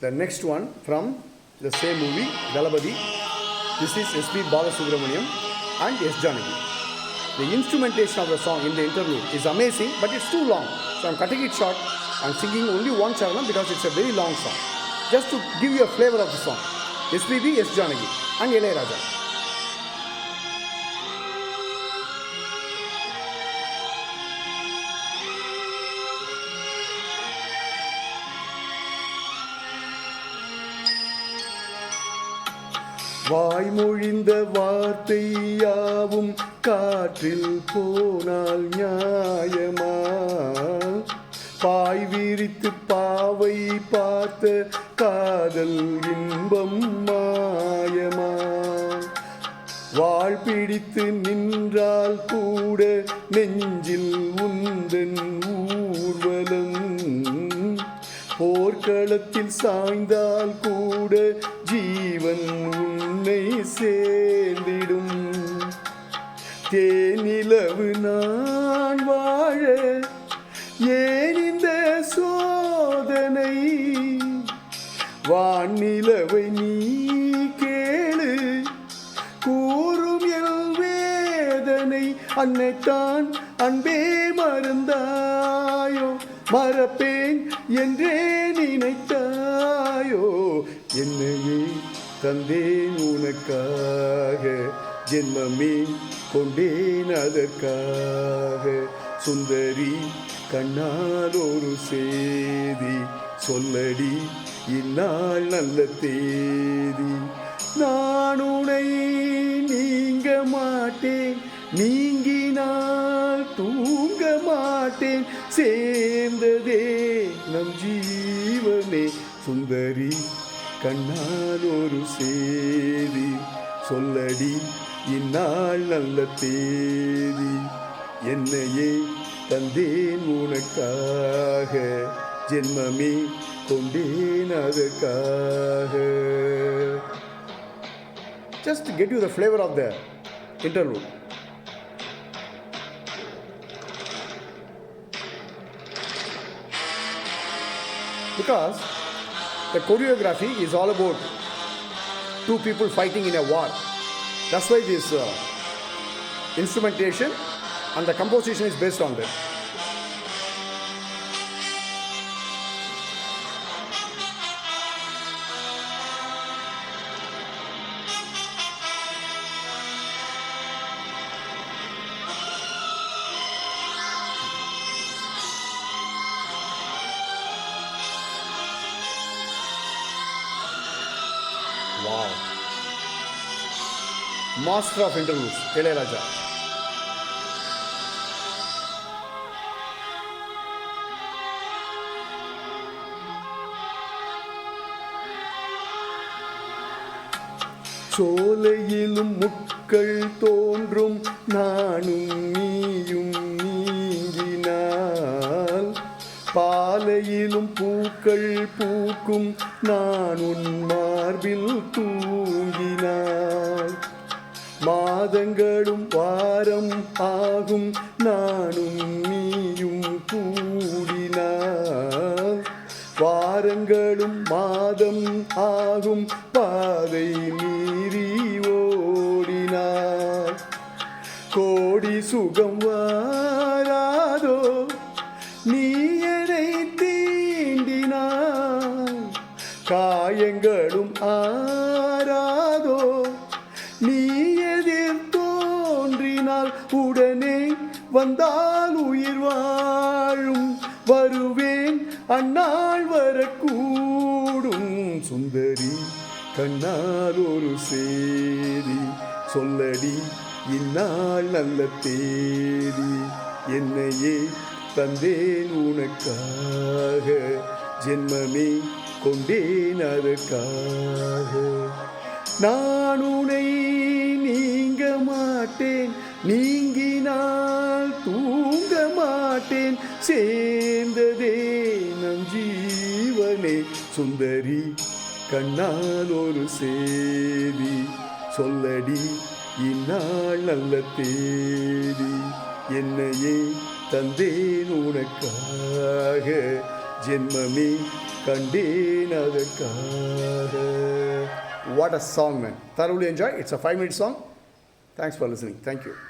The next one from the same movie, Dalabadi. This is S.P. Balasubramaniam and S. Janaki. The instrumentation of the song in the interlude is amazing, but it's too long. So I'm cutting it short. I'm singing only one charanam because it's a very long song. Just to give you a flavor of the song. SPB, S. Janaki and Ilayaraja. வாய்மொழிந்த வார்த்தை யாவும் காற்றில் போனால் நியாயமா? பாய் விரித்து பாவை பார்த்த காதல் இன்பம் மாயமா? வாழ் பிடித்து நின்றால் கூட நெஞ்சில் உந்தன் ஊர்வலம், போர்க்களத்தில் சாய்ந்தால் கூட ஜீவன் உன்னை சேர்ந்திடும். தேனிலவு நான் வாழ ஏன் இந்த சோதனை? வானிலவை நீ கேளு கூறும் எல் வேதனை. அன்னைத்தான் அன்பே மறந்தாயோ, மறப்பேன் என்றே நினைத்தாயோ? என்னையே தந்தேன் உனக்காக, ஜென்மமே கொண்டேன் அதற்காக. சுந்தரி கண்ணால் ஒரு சேதி சொல்லடி, இந்நாள் நல்ல தேதி. நான் உன்னை நீங்க மாட்டேன், நீங்கினால் தூங்க மாட்டேன். சேர்ந்ததே நம் ஜீவனே. சுந்தரி கண்ணால் ஒரு சேதி சொல்லடி, இந்நாள் நல்ல தேதி. என்னையே தந்தேன் உனக்காக, ஜென்மமே கொண்டேன் அதற்காக. Just to get you the flavor of the interlude. Because the choreography is all about two people fighting in a war. That's why this instrumentation and the composition is based on that. Wow. Master of interludes, Ilayaraja. சோலையிலும் முட்கள் தோன்றும், நானும் நீயும் நீங்கினால். பாலையிலும் பூக்கள் பூக்கும், நான் உன் மார்பில் தூங்கினாள். மாதங்களும் வாரம் ஆகும், நானும் நீயும் கூடினாள். வாரங்களும் மாதம் ஆகும், பாதை மீறி ஓடினாள். கோடி சுகம் வாராதோ நீ என்னை தீண்டினாய்? காயங்களும் ஆராதோ நீ எதிர் தோன்றினால்? உடனே வந்தால் உயிர் வாழும், வருவேன் அந்நாள் வரக்கூடும். சுந்தரி கண்ணால் ஒரு சேதி சொல்லடி, இந்நாள் நல்ல தேதி. என்னையே தந்தேன் உனக்காக, ஜென்மமே கொண்டேன் அதற்காக. நான் உன்னை நீங்க மாட்டேன், நீங்கினால் தூங்க மாட்டேன். சேர்ந்ததே நம் ஜீவனே. சுந்தரி கண்ணால் ஒரு சேதி சொல்லடி, இந்நாள் நல்ல தேதி. என்னையே தந்தேன் உனக்காக, ஜென்மமே கண்டேன் அதற்காக. What a song, man. Thoroughly enjoy. It's a 5-minute song. Thanks for listening. Thank you.